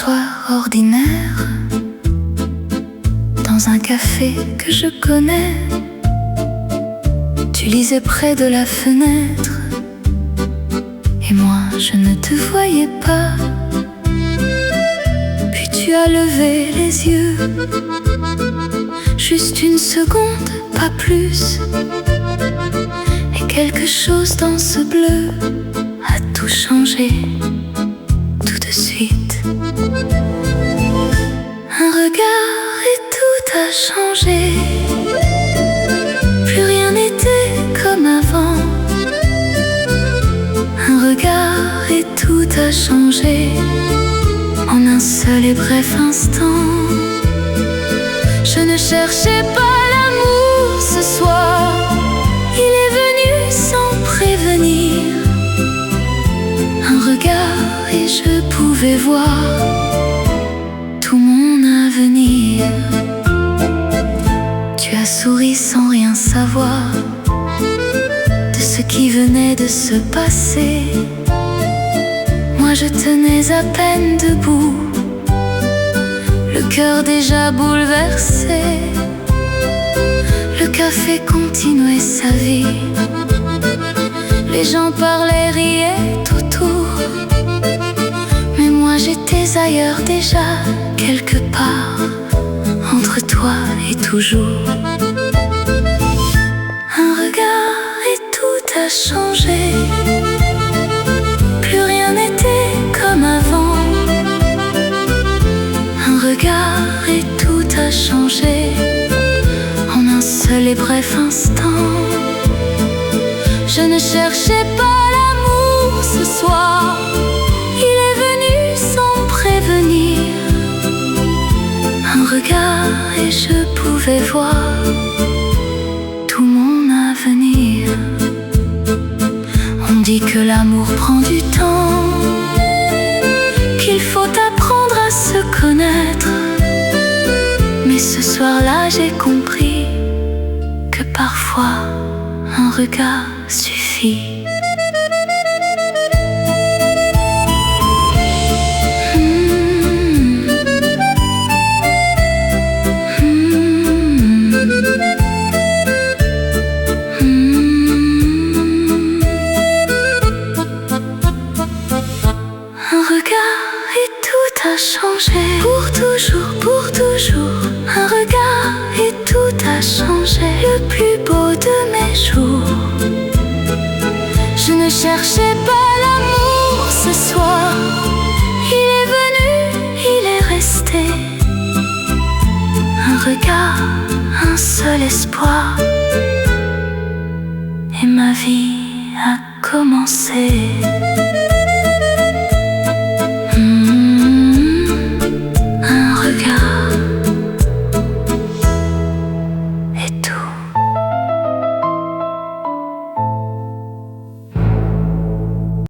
soir ordinaire, dans un café que je connais, tu lisais près de la fenêtre, et moi je ne te voyais pas. Puis tu as levé les yeux, juste une seconde, pas plus, et quelque chose dans ce bleu a tout changé, tout de suite. Un regard et tout a changé, plus rien n'était comme avant. Un regard et tout a changé, en un seul et bref instant. Je ne cherchais pas l'amour ce soir, il est venu sans prévenir. Un regard et je pouvais voir tout mon avenir. Tu as souri sans rien savoir de ce qui venait de se passer. Moi je tenais à peine debout, le cœur déjà bouleversé. Le café continuait sa vie, les gens parlaient, riaient autour, mais moi j'étais ailleurs déjà, quelque part, entre toi et toujours. Un regard et tout a changé, plus rien n'était comme avant. Un regard et tout a changé, en un seul et bref instant. Je ne cherchais pas l'amour ce soir, il est venu sans prévenir. Un regard et je pouvais voir tout mon avenir. On dit que l'amour prend du temps, qu'il faut apprendre à se connaître. Mais ce soir-là j'ai compris que parfois un regard suffit. Un regard et tout a changé, pour toujours, pour toujours. Un regard et tout a changé, le plus beau de mes jours. Je ne cherchais pas l'amour ce soir, il est venu, il est resté. Un regard, un seul espoir, et ma vie a commencé.